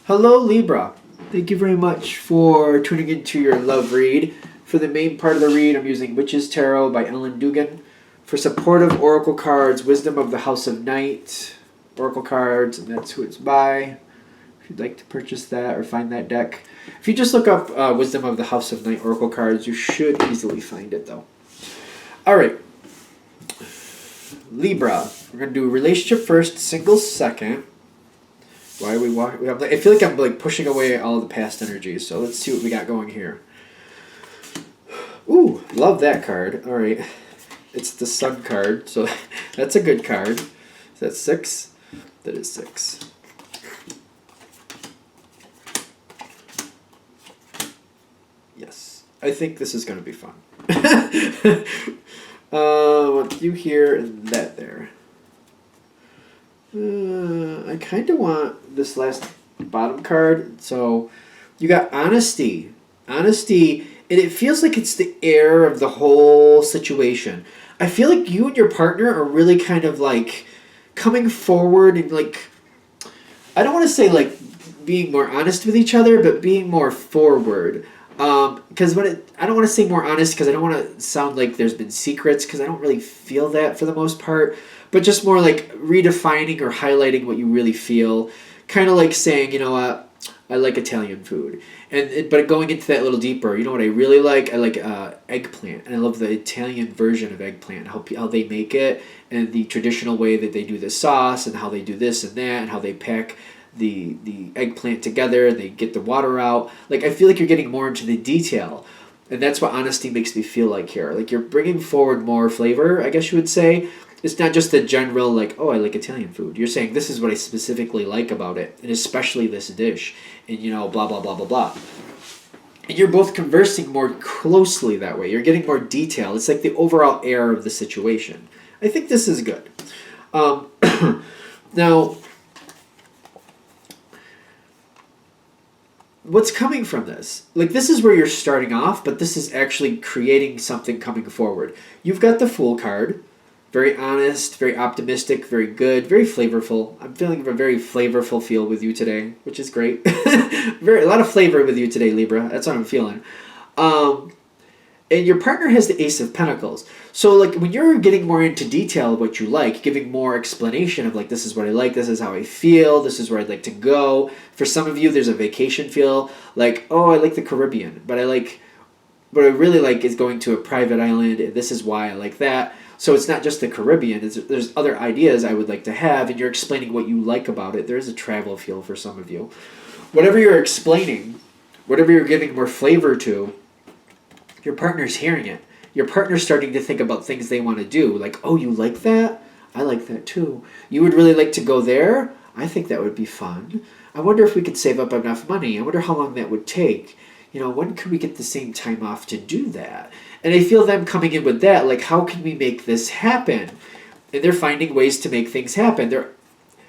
Hello, Libra. Thank you very much for tuning into your love read. For the main part of the read, I'm using Witch's Tarot by Ellen Dugan. For supportive oracle cards, Wisdom of the House of Night oracle cards, and that's who it's by. If you'd like to purchase that or find that deck. If you just look up Wisdom of the House of Night oracle cards, you should easily find it, though. All right. Libra. We're going to do relationship first, singles second. Why are we walking? I feel like I'm like pushing away all the past energies. So let's see what we got going here. Ooh, love that card. All right, it's the Sun card, so that's a good card. Is that 6? That is 6. Yes, I think this is going to be fun. What you here and that there. I kind of want this last bottom card. So you got honesty. Honesty, and it feels like it's the air of the whole situation. I feel like you and your partner are really kind of like coming forward and like, I don't want to say like being more honest with each other, but being more forward. Because I don't want to say more honest because I don't want to sound like there's been secrets because I don't really feel that for the most part. But just more like redefining or highlighting what you really feel. Kind of like saying, you know what, I like Italian food. But going into that a little deeper, you know what I really like? I like eggplant. And I love the Italian version of eggplant, how they make it, and the traditional way that they do the sauce, and how they do this and that, and how they pack the eggplant together, and they get the water out. Like, I feel like you're getting more into the detail. And that's what honesty makes me feel like here. Like, you're bringing forward more flavor, I guess you would say. It's not just the general, like, oh, I like Italian food. You're saying, this is what I specifically like about it, and especially this dish, and, you know, blah, blah, blah, blah, blah. And you're both conversing more closely that way. You're getting more detail. It's like the overall air of the situation. I think this is good. Now, what's coming from this? Like, this is where you're starting off, but this is actually creating something coming forward. You've got the Fool card. Very honest, very optimistic, very good, very flavorful. I'm feeling a very flavorful feel with you today, which is great. A lot of flavor with you today, Libra. That's what I'm feeling. And your partner has the Ace of Pentacles. So like when you're getting more into detail of what you like, giving more explanation of like, this is what I like, this is how I feel, this is where I'd like to go. For some of you, there's a vacation feel. Like, oh, I like the Caribbean, but what I really like is going to a private island, and this is why I like that. So it's not just the Caribbean. There's other ideas I would like to have, and you're explaining what you like about it. There is a travel feel for some of you. Whatever you're explaining, whatever you're giving more flavor to, your partner's hearing it. Your partner's starting to think about things they want to do. Like, oh, you like that? I like that too. You would really like to go there? I think that would be fun. I wonder if we could save up enough money. I wonder how long that would take. You know, when could we get the same time off to do that? And I feel them coming in with that, like, how can we make this happen? And they're finding ways to make things happen.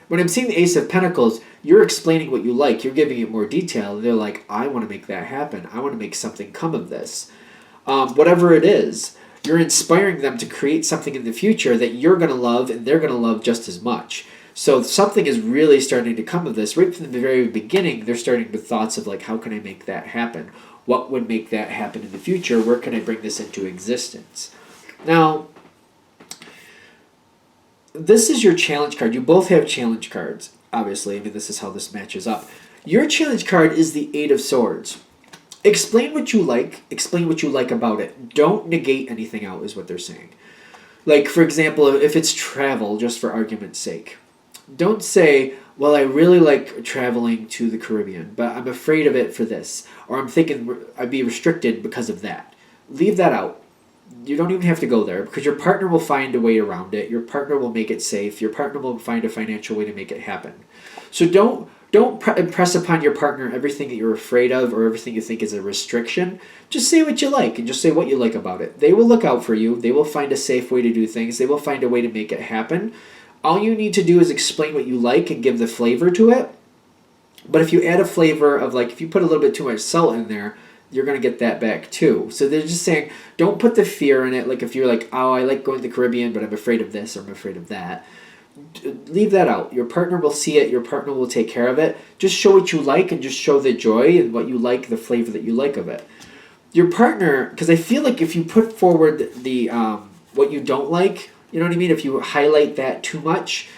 When I'm seeing the Ace of Pentacles, you're explaining what you like. You're giving it more detail. They're like, I want to make that happen. I want to make something come of this. Whatever it is, you're inspiring them to create something in the future that you're going to love and they're going to love just as much. So something is really starting to come of this. Right from the very beginning, they're starting with thoughts of like, how can I make that happen? What would make that happen in the future? Where can I bring this into existence? Now, this is your challenge card. You both have challenge cards, obviously. I mean, this is how this matches up. Your challenge card is the Eight of Swords. Explain what you like. Explain what you like about it. Don't negate anything out, is what they're saying. Like, for example, if it's travel, just for argument's sake. Don't say, well, I really like traveling to the Caribbean, but I'm afraid of it for this. Or I'm thinking I'd be restricted because of that. Leave that out. You don't even have to go there because your partner will find a way around it. Your partner will make it safe. Your partner will find a financial way to make it happen. So don't impress upon your partner everything that you're afraid of or everything you think is a restriction. Just say what you like and just say what you like about it. They will look out for you. They will find a safe way to do things. They will find a way to make it happen. All you need to do is explain what you like and give the flavor to it. But if you add a flavor of like, if you put a little bit too much salt in there, you're going to get that back too. So they're just saying, don't put the fear in it. Like if you're like, oh, I like going to the Caribbean, but I'm afraid of this or I'm afraid of that. leave that out. Your partner will see it. Your partner will take care of it. Just show what you like and just show the joy and what you like, the flavor that you like of it. Your partner, because I feel like if you put forward the what you don't like, you know what I mean? If you highlight that too much,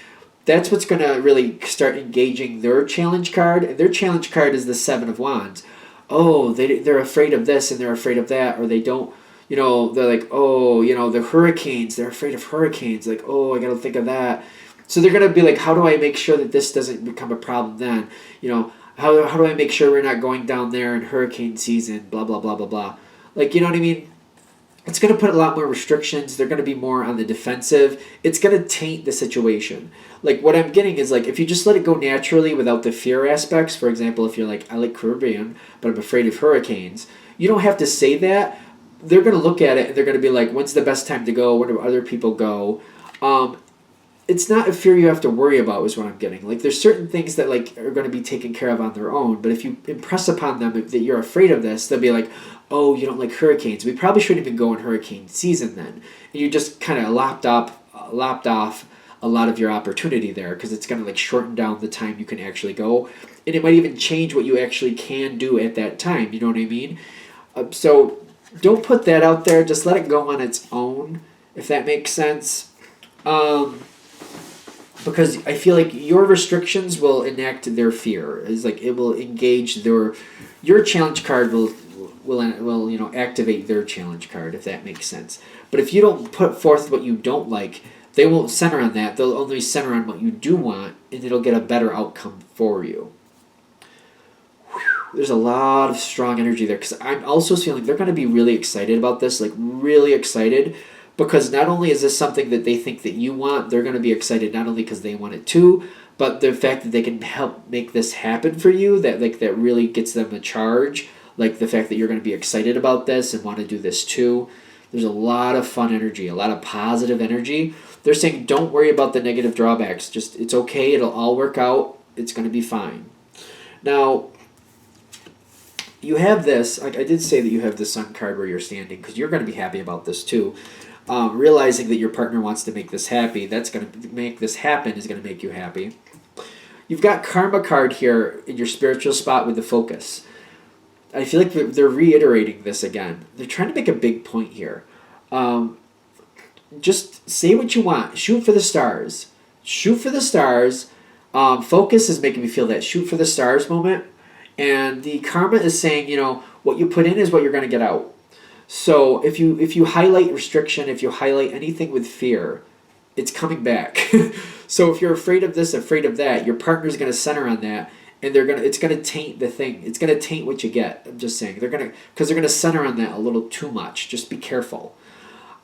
that's what's going to really start engaging their challenge card. And their challenge card is the Seven of Wands. Oh, they're afraid of this and they're afraid of that, or they don't, they're like, oh, the hurricanes, they're afraid of hurricanes. Like, oh, I got to think of that. So they're going to be like, how do I make sure that this doesn't become a problem then? How do I make sure we're not going down there in hurricane season, blah, blah, blah, blah, blah. Like, you know what I mean? It's going to put a lot more restrictions. They're going to be more on the defensive. It's going to taint the situation. Like, what I'm getting is, like, if you just let it go naturally without the fear aspects, for example, if you're like, I like Caribbean, but I'm afraid of hurricanes, you don't have to say that. They're going to look at it and they're going to be like, when's the best time to go? When do other people go? It's not a fear you have to worry about is what I'm getting. Like, there's certain things that, like, are going to be taken care of on their own, but if you impress upon them that you're afraid of this, they'll be like, oh, you don't like hurricanes. We probably shouldn't even go in hurricane season then. And you just kind of lopped off a lot of your opportunity there, because it's going to, like, shorten down the time you can actually go, and it might even change what you actually can do at that time. You know what I mean? So don't put that out there. Just let it go on its own, if that makes sense. Because I feel like your restrictions will enact their fear. It's like it will engage your challenge card will activate their challenge card, if that makes sense. But if you don't put forth what you don't like, they won't center on that. They'll only center on what you do want, and it'll get a better outcome for you. Whew. There's a lot of strong energy there, because I'm also feeling they're going to be really excited about this, like really excited. Because not only is this something that they think that you want, they're going to be excited not only because they want it too, but the fact that they can help make this happen for you, that really gets them a charge. Like the fact that you're going to be excited about this and want to do this too. There's a lot of fun energy, a lot of positive energy. They're saying don't worry about the negative drawbacks. Just, it's okay. It'll all work out. It's going to be fine. Now, you have this, like I did say that you have the Sun card where you're standing, because you're going to be happy about this too. Realizing that your partner wants to make this happy, that's going to make this happen, is going to make you happy. You've got Karma card here in your spiritual spot with the focus. I feel like they're reiterating this again. They're trying to make a big point here. Just say what you want. Shoot for the stars. Shoot for the stars. Focus is making me feel that shoot for the stars moment. And the Karma is saying, what you put in is what you're going to get out. So if you highlight restriction, if you highlight anything with fear, it's coming back. So if you're afraid of this, afraid of that, your partner's going to center on that, and it's going to taint the thing. It's going to taint what you get. I'm just saying because they're going to center on that a little too much. Just be careful.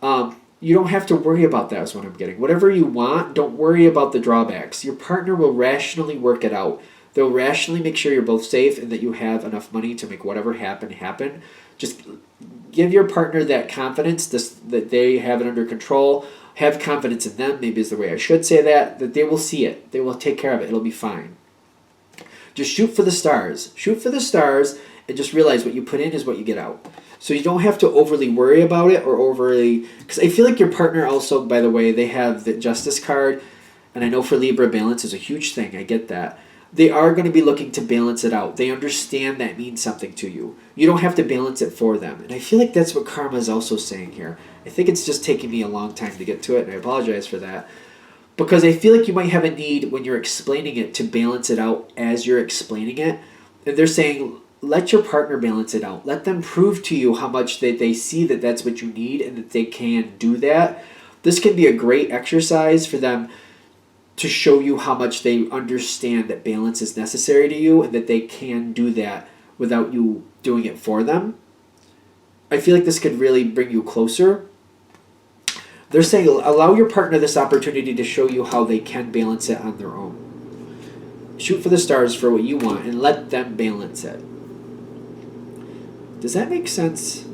You don't have to worry about that. Is what I'm getting. Whatever you want, don't worry about the drawbacks. Your partner will rationally work it out. They'll rationally make sure you're both safe and that you have enough money to make whatever happen. Just give your partner that confidence, that they have it under control. Have confidence in them, maybe is the way I should say that they will see it. They will take care of it. It'll be fine. Just shoot for the stars. Shoot for the stars, and just realize what you put in is what you get out. So you don't have to overly worry about it or overly... Because I feel like your partner also, by the way, they have the Justice card, and I know for Libra, balance is a huge thing. I get that. They are going to be looking to balance it out. They understand that means something to you. You don't have to balance it for them. And I feel like that's what Karma is also saying here. I think it's just taking me a long time to get to it, and I apologize for that. Because I feel like you might have a need when you're explaining it to balance it out as you're explaining it. And they're saying, let your partner balance it out. Let them prove to you how much they see that that's what you need and that they can do that. This can be a great exercise for them to show you how much they understand that balance is necessary to you and that they can do that without you doing it for them. I feel like this could really bring you closer. They're saying allow your partner this opportunity to show you how they can balance it on their own. Shoot for the stars for what you want and let them balance it. Does that make sense?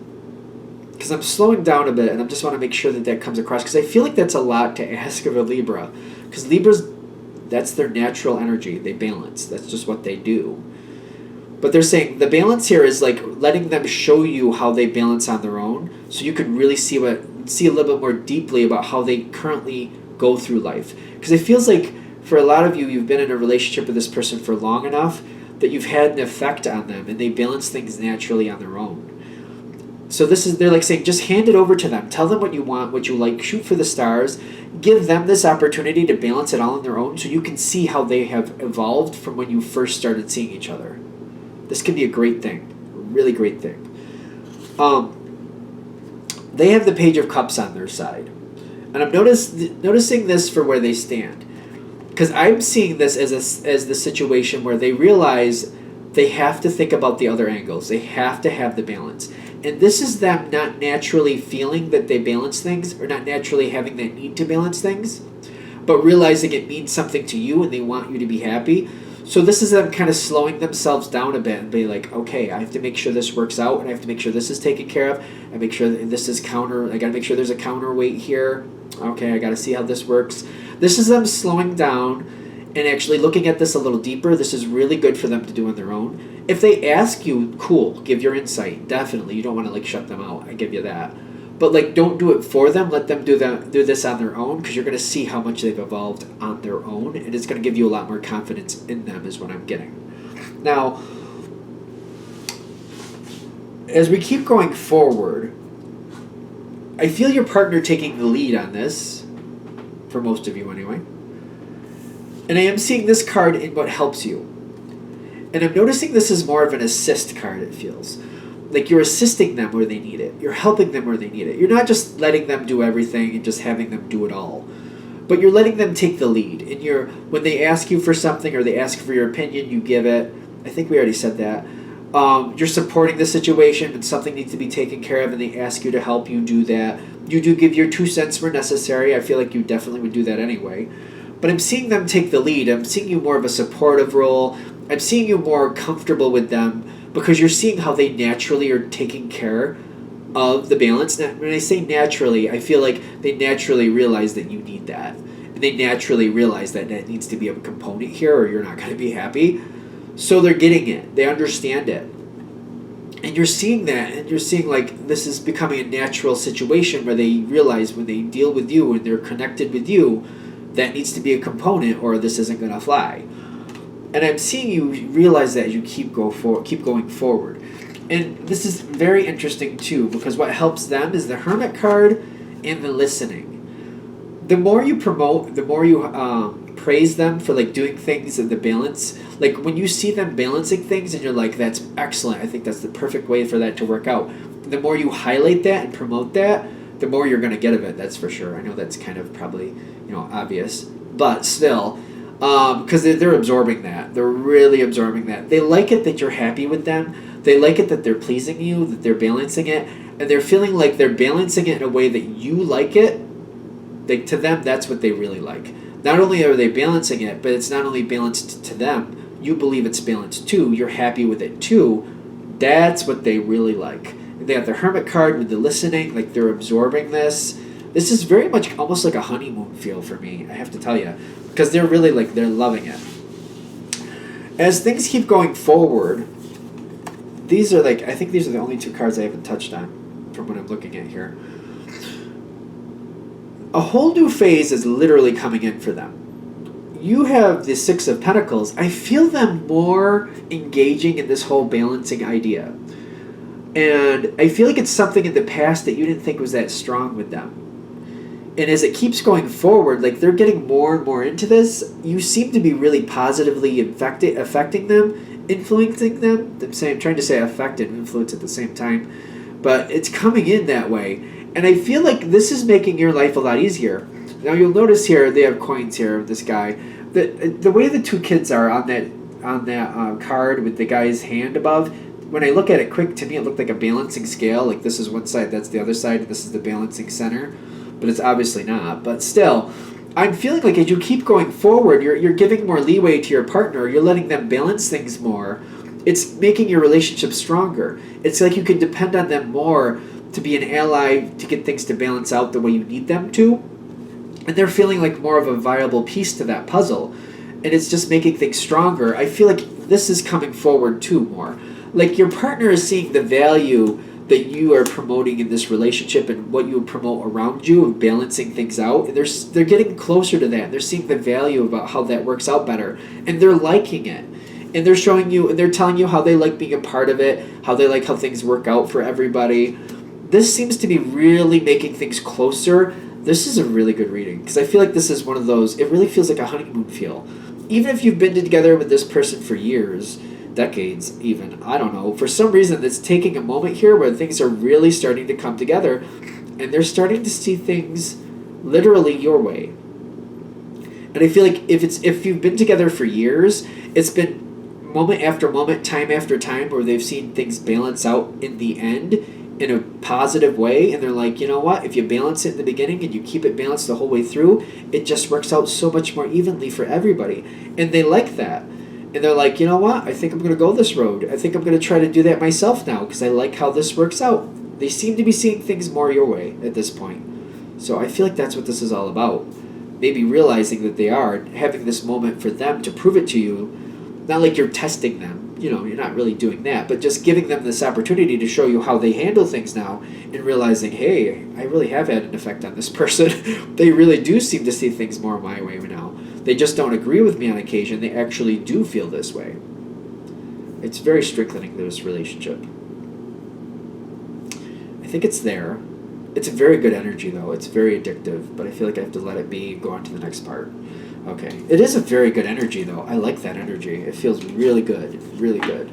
Because I'm slowing down a bit and I just want to make sure that comes across, because I feel like that's a lot to ask of a Libra. Because Libras, that's their natural energy. They balance. That's just what they do. But they're saying the balance here is like letting them show you how they balance on their own, so you can really see a little bit more deeply about how they currently go through life. Because it feels like for a lot of you, you've been in a relationship with this person for long enough that you've had an effect on them and they balance things naturally on their own. So they're like saying, just hand it over to them. Tell them what you want, what you like, shoot for the stars. Give them this opportunity to balance it all on their own so you can see how they have evolved from when you first started seeing each other. This can be a great thing, a really great thing. They have the Page of Cups on their side. And I'm noticing this for where they stand. Because I'm seeing this as the situation where they realize they have to think about the other angles. They have to have the balance. And this is them not naturally feeling that they balance things, or not naturally having that need to balance things, but realizing it means something to you and they want you to be happy. So this is them kind of slowing themselves down a bit and be like, okay, I have to make sure this works out, and I have to make sure this is taken care of. I make sure that this is I got to make sure there's a counterweight here. Okay, I got to see how this works. This is them slowing down and actually looking at this a little deeper. This is really good for them to do on their own. If they ask you, cool, give your insight. Definitely. You don't want to like shut them out. I give you that. But like, don't do it for them. Let them do this on their own, because you're going to see how much they've evolved on their own, and it's going to give you a lot more confidence in them is what I'm getting. Now, as we keep going forward, I feel your partner taking the lead on this, for most of you anyway. And I am seeing this card in what helps you. And I'm noticing this is more of an assist card, it feels. Like you're assisting them where they need it. You're helping them where they need it. You're not just letting them do everything and just having them do it all. But you're letting them take the lead. And when they ask you for something or they ask for your opinion, you give it. I think we already said that. You're supporting the situation when something needs to be taken care of and they ask you to help you do that. You do give your 2 cents where necessary. I feel like you definitely would do that anyway. But I'm seeing them take the lead. I'm seeing you more of a supportive role. I'm seeing you more comfortable with them because you're seeing how they naturally are taking care of the balance. Now, when I say naturally, I feel like they naturally realize that you need that. And they naturally realize that that needs to be a component here or you're not going to be happy. So they're getting it. They understand it. And you're seeing that, and you're seeing like this is becoming a natural situation where they realize when they deal with you and they're connected with you, that needs to be a component or this isn't going to fly. And I'm seeing you realize that as you keep going forward. And this is very interesting too, because what helps them is the Hermit card and the listening. The more you promote, the more you praise them for like doing things in the balance. Like when you see them balancing things and you're like, that's excellent. I think that's the perfect way for that to work out. The more you highlight that and promote that, the more you're going to get of it. That's for sure. I know that's kind of probably, obvious, but still, because they're absorbing that. They're really absorbing that. They like it that you're happy with them. They like it that they're pleasing you, that they're balancing it, and they're feeling like they're balancing it in a way that you like it. Like to them, that's what they really like. Not only are they balancing it, but it's not only balanced to them. You believe it's balanced too. You're happy with it too. That's what they really like. They have the Hermit card with the listening, like they're absorbing this. This is very much almost like a honeymoon feel for me, I have to tell you, because they're really like, they're loving it. As things keep going forward, these are like, I think these are the only 2 cards I haven't touched on from what I'm looking at here. A whole new phase is literally coming in for them. You have the 6 of Pentacles. I feel them more engaging in this whole balancing idea. And I feel like it's something in the past that you didn't think was that strong with them. And as it keeps going forward, like they're getting more and more into this, you seem to be really positively affecting them, influencing them. I'm trying to say affect and influence at the same time. But it's coming in that way. And I feel like this is making your life a lot easier. Now you'll notice here, they have coins here of this guy. The way the 2 kids are on that card with the guy's hand above, when I look at it quick, to me it looked like a balancing scale. Like this is one side, that's the other side, and this is the balancing center. But it's obviously not. But still, I'm feeling like as you keep going forward, you're giving more leeway to your partner. You're letting them balance things more. It's making your relationship stronger. It's like you can depend on them more to be an ally, to get things to balance out the way you need them to. And they're feeling like more of a viable piece to that puzzle. And it's just making things stronger. I feel like this is coming forward too more. Like your partner is seeing the value that you are promoting in this relationship and what you promote around you and balancing things out. And they're getting closer to that. And they're seeing the value about how that works out better. And they're liking it. And they're showing you and they're telling you how they like being a part of it, how they like how things work out for everybody. This seems to be really making things closer. This is a really good reading because I feel like this is one of those, it really feels like a honeymoon feel. Even if you've been together with this person for years, decades even, I don't know, for some reason it's taking a moment here where things are really starting to come together and they're starting to see things literally your way. And I feel like if you've been together for years, it's been moment after moment, time after time where they've seen things balance out in the end in a positive way, and they're like, you know what, if you balance it in the beginning and you keep it balanced the whole way through, it just works out so much more evenly for everybody. And they like that. And they're like, you know what, I think I'm going to go this road. I think I'm going to try to do that myself now because I like how this works out. They seem to be seeing things more your way at this point. So I feel like that's what this is all about. Maybe realizing that they are, having this moment for them to prove it to you, not like you're testing them. You know, you're not really doing that, but just giving them this opportunity to show you how they handle things now and realizing, hey, I really have had an effect on this person. They really do seem to see things more my way now. They just don't agree with me on occasion. They actually do feel this way. It's very strengthening, this relationship. I think it's there. It's a very good energy, though. It's very addictive, but I feel like I have to let it be and go on to the next part. Okay. It is a very good energy, though. I like that energy. It feels really good. Really good.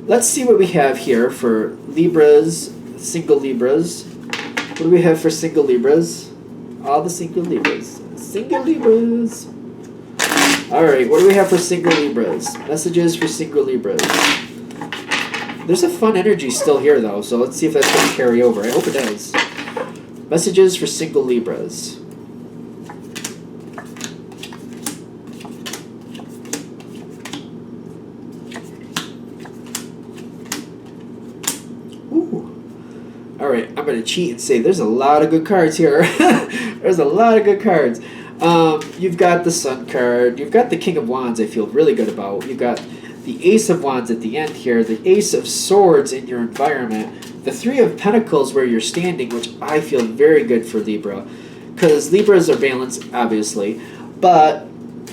Let's see what we have here for Libras, single Libras. What do we have for single Libras? All the single Libras. Single Libras. All right. What do we have for single Libras? Messages for single Libras. There's a fun energy still here, though, so let's see if that's going to carry over. I hope it does. Messages for single Libras. All right, I'm going to cheat and say there's a lot of good cards here. There's a lot of good cards. You've got the Sun card. You've got the King of Wands I feel really good about. You've got the Ace of Wands at the end here. The Ace of Swords in your environment. The Three of Pentacles where you're standing, which I feel very good for Libra. Because Libras are balanced, obviously. But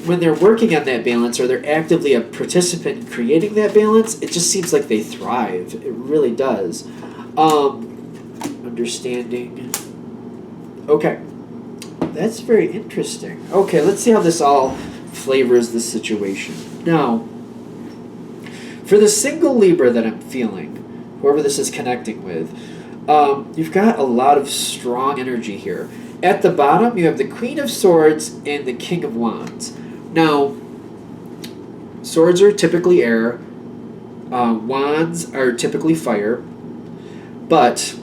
when they're working on that balance or they're actively a participant in creating that balance, it just seems like they thrive. It really does. Understanding. Okay. That's very interesting. Okay, let's see how this all flavors the situation. Now, for the single Libra that I'm feeling, whoever this is connecting with, you've got a lot of strong energy here. At the bottom, you have the Queen of Swords and the King of Wands. Now, swords are typically air. Wands are typically fire. But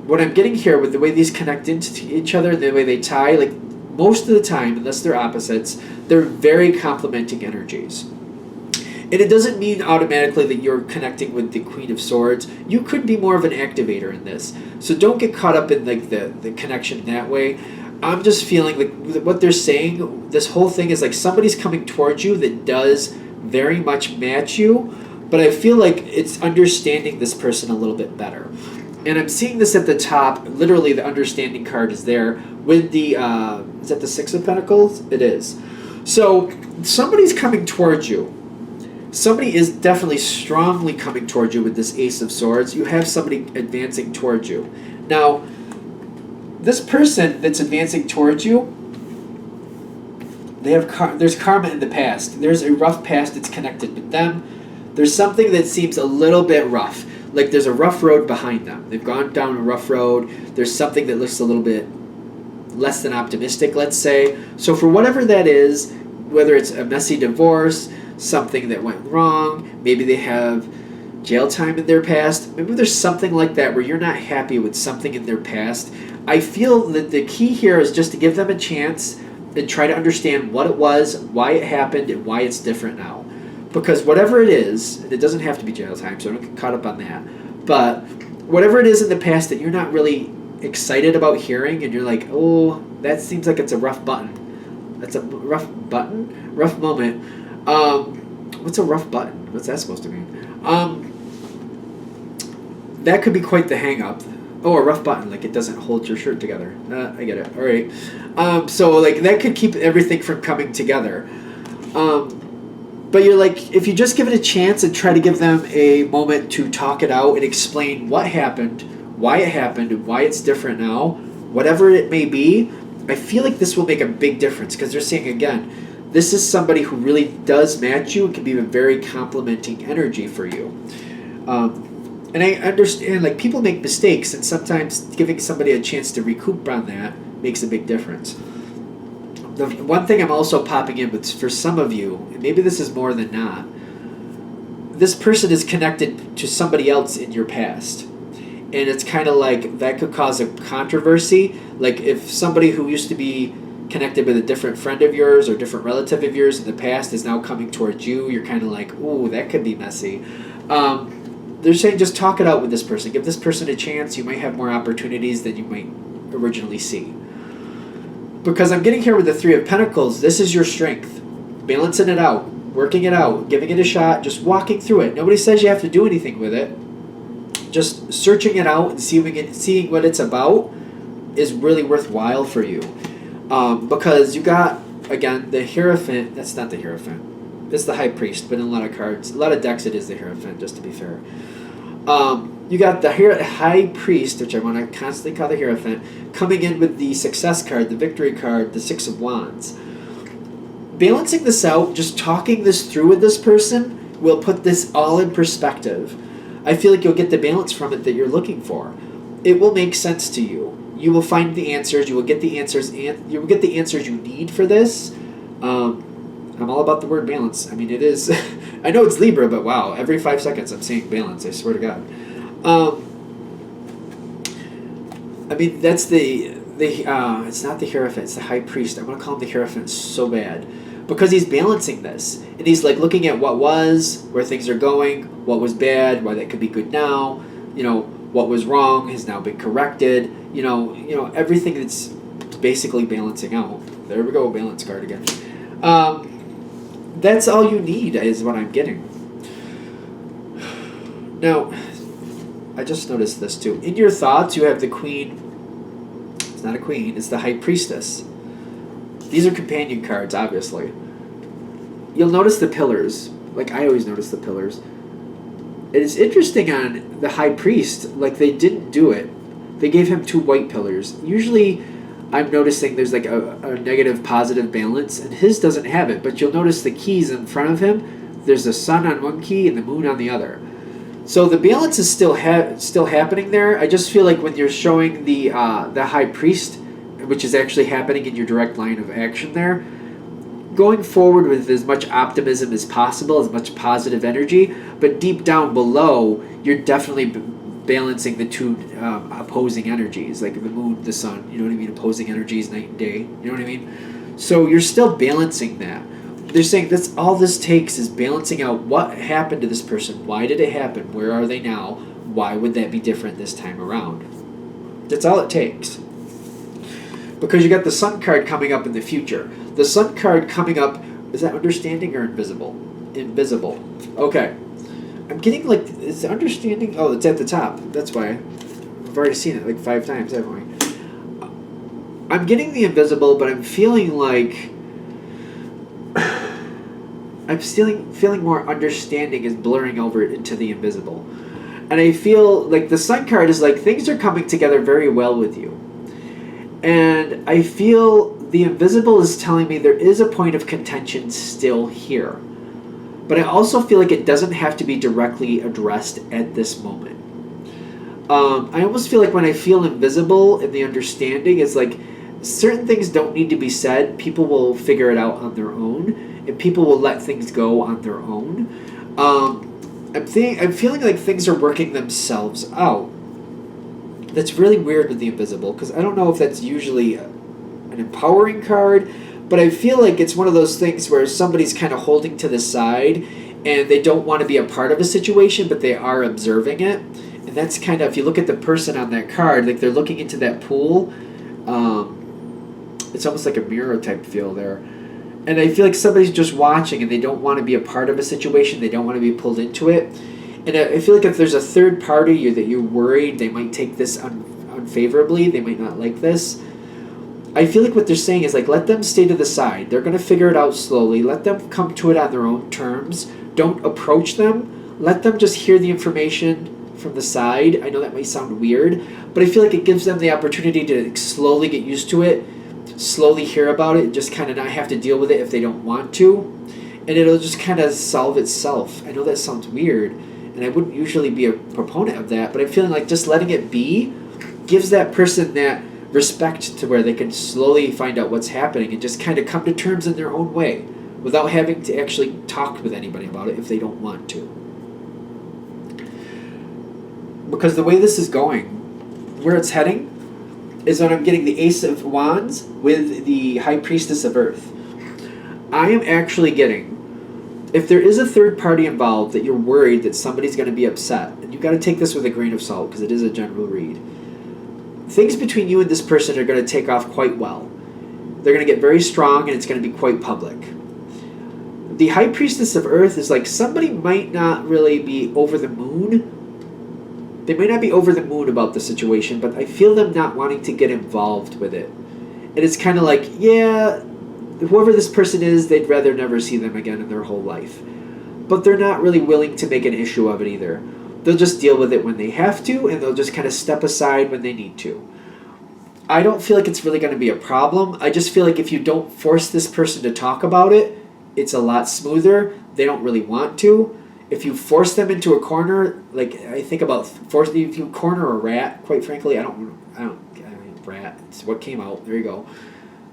what I'm getting here with the way these connect into each other, the way they tie, like most of the time, unless they're opposites, they're very complementing energies. And it doesn't mean automatically that you're connecting with the Queen of Swords. You could be more of an activator in this. So don't get caught up in like the connection that way. I'm just feeling like what they're saying, this whole thing is like somebody's coming towards you that does very much match you, but I feel like it's understanding this person a little bit better. And I'm seeing this at the top. Literally, the understanding card is there with the, is that the Six of Pentacles? It is. So somebody's coming towards you. Somebody is definitely strongly coming towards you with this Ace of Swords. You have somebody advancing towards you. Now, this person that's advancing towards you, they have there's karma in the past. There's a rough past that's connected with them. There's something that seems a little bit rough. Like there's a rough road behind them. They've gone down a rough road. There's something that looks a little bit less than optimistic, let's say. So for whatever that is, whether it's a messy divorce, something that went wrong, maybe they have jail time in their past, maybe there's something like that where you're not happy with something in their past. I feel that the key here is just to give them a chance and try to understand what it was, why it happened, and why it's different now. Because whatever it is, and it doesn't have to be jail time, so don't get caught up on that, but whatever it is in the past that you're not really excited about hearing, and you're like, oh, that seems like it's a rough button. That's a rough button? Rough moment. What's a rough button? What's that supposed to mean? that could be quite the hang up. Oh, a rough button, like it doesn't hold your shirt together. I get it. All right. So like that could keep everything from coming together. But you're like, if you just give it a chance and try to give them a moment to talk it out and explain what happened, why it happened, and why it's different now, whatever it may be, I feel like this will make a big difference because they're saying, again, this is somebody who really does match you and can be a very complimenting energy for you. And I understand, like, people make mistakes, and sometimes giving somebody a chance to recoup on that makes a big difference. The one thing I'm also popping in with, for some of you, and maybe this is more than not, this person is connected to somebody else in your past. And it's kind of like that could cause a controversy. Like if somebody who used to be connected with a different friend of yours or different relative of yours in the past is now coming towards you, you're kind of like, ooh, that could be messy. They're saying just talk it out with this person. Give this person a chance. You might have more opportunities than you might originally see. Because I'm getting here with the Three of Pentacles, this is your strength. Balancing it out, working it out, giving it a shot, just walking through it. Nobody says you have to do anything with it. Just searching it out and seeing what it's about is really worthwhile for you. Because you got, again, the Hierophant. That's not the Hierophant. It's the High Priest, but in a lot of cards, a lot of decks it is the Hierophant, just to be fair. You got the High Priest, which I want to constantly call the Hierophant, coming in with the Success card, the Victory card, the Six of Wands. Balancing this out, just talking this through with this person, will put this all in perspective. I feel like you'll get the balance from it that you're looking for. It will make sense to you. You will find the answers. You will get the answers, and you will get the answers you need for this. I'm all about the word balance. I mean, it is. I know it's Libra, but wow, every 5 seconds I'm saying balance. I swear to God. I mean, that's it's not the Hierophant. It's the High Priest. I want to call him the Hierophant so bad because he's balancing this, and he's like looking at what was, where things are going, what was bad, why that could be good now. You know, what was wrong has now been corrected. You know everything that's basically balancing out. There we go, balance card again. That's all you need is what I'm getting. Now, I just noticed this too. In your thoughts, you have the Queen. It's not a Queen, it's the High Priestess. These are companion cards, obviously. You'll notice the pillars. Like I always notice the pillars. It is interesting on the High Priest, like they didn't do it. They gave him 2 white pillars. Usually, I'm noticing there's like a negative positive balance, and his doesn't have it. But you'll notice the keys in front of him. There's the sun on one key and the moon on the other. So the balance is still happening there. I just feel like when you're showing the High Priest, which is actually happening in your direct line of action there, going forward with as much optimism as possible, as much positive energy, but deep down below, you're definitely balancing the 2 opposing energies, like the moon, the sun, you know what I mean? Opposing energies, night and day, you know what I mean? So you're still balancing that. They're saying that's all this takes is balancing out what happened to this person. Why did it happen? Where are they now? Why would that be different this time around? That's all it takes. Because you got the Sun card coming up in the future. The Sun card coming up, is that understanding or invisible? Invisible. Okay. I'm getting like, is understanding? Oh, it's at the top. That's why. I've already seen it like 5 times, haven't we? I'm getting the invisible, but I'm feeling like I'm feeling more understanding is blurring over into the invisible. And I feel like the Sun card is like things are coming together very well with you. And I feel the invisible is telling me there is a point of contention still here. But I also feel like it doesn't have to be directly addressed at this moment. I almost feel like when I feel invisible and the understanding is like certain things don't need to be said. People will figure it out on their own. And people will let things go on their own. I'm feeling like things are working themselves out. That's really weird with the invisible, because I don't know if that's usually an empowering card, but I feel like it's one of those things where somebody's kind of holding to the side, and they don't want to be a part of a situation, but they are observing it. And that's kind of, if you look at the person on that card, like they're looking into that pool, it's almost like a mirror type feel there. And I feel like somebody's just watching and they don't want to be a part of a situation. They don't want to be pulled into it. And I feel like if there's a third party that you're worried they might take this unfavorably, they might not like this, I feel like what they're saying is like, let them stay to the side. They're going to figure it out slowly. Let them come to it on their own terms. Don't approach them. Let them just hear the information from the side. I know that might sound weird, but I feel like it gives them the opportunity to slowly get used to it, slowly hear about it, just kind of not have to deal with it if they don't want to. And it'll just kind of solve itself. I know that sounds weird, and I wouldn't usually be a proponent of that, but I'm feeling like just letting it be gives that person that respect to where they can slowly find out what's happening and just kind of come to terms in their own way without having to actually talk with anybody about it if they don't want to. Because the way this is going, where it's heading, is when I'm getting the Ace of Wands with the High Priestess of Earth. I am actually getting, if there is a third party involved that you're worried that somebody's going to be upset, and you've got to take this with a grain of salt because it is a general read, things between you and this person are going to take off quite well. They're going to get very strong, and it's going to be quite public. The High Priestess of Earth is like somebody might not really be over the moon. They might not be over the moon about the situation, but I feel them not wanting to get involved with it. And it's kind of like, yeah, whoever this person is, they'd rather never see them again in their whole life. But they're not really willing to make an issue of it either. They'll just deal with it when they have to, and they'll just kind of step aside when they need to. I don't feel like it's really going to be a problem. I just feel like if you don't force this person to talk about it, it's a lot smoother. They don't really want to. If you force them into a corner, like I think about if you corner a rat, quite frankly, I don't rat. It's what came out. There you go.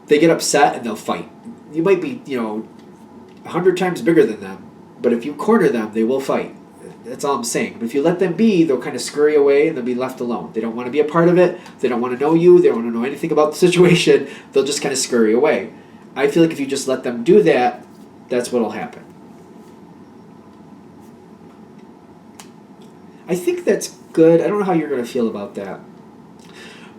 They get upset and they'll fight. You might be, 100 times bigger than them, but if you corner them, they will fight. That's all I'm saying. But if you let them be, they'll kind of scurry away and they'll be left alone. They don't want to be a part of it. They don't want to know you. They don't want to know anything about the situation. They'll just kind of scurry away. I feel like if you just let them do that, that's what'll happen. I think that's good. I don't know how you're going to feel about that.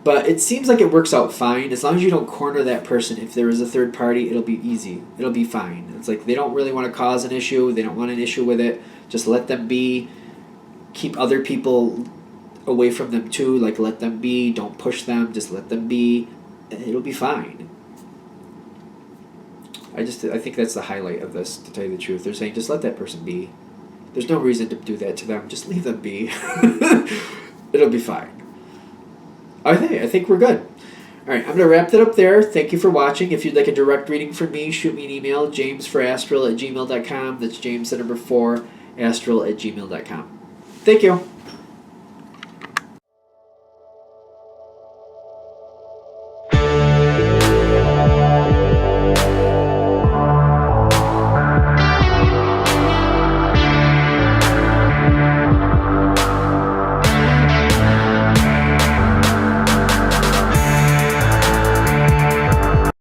But it seems like it works out fine. As long as you don't corner that person, if there is a third party, it'll be easy. It'll be fine. It's like they don't really want to cause an issue. They don't want an issue with it. Just let them be. Keep other people away from them too. Like let them be. Don't push them. Just let them be. It'll be fine. I think that's the highlight of this, to tell you the truth. They're saying just let that person be. There's no reason to do that to them. Just leave them be. It'll be fine. I think we're good. All right, I'm going to wrap that up there. Thank you for watching. If you'd like a direct reading from me, shoot me an email, jamesforastral@gmail.com. That's James, the number 4, astral@gmail.com. Thank you.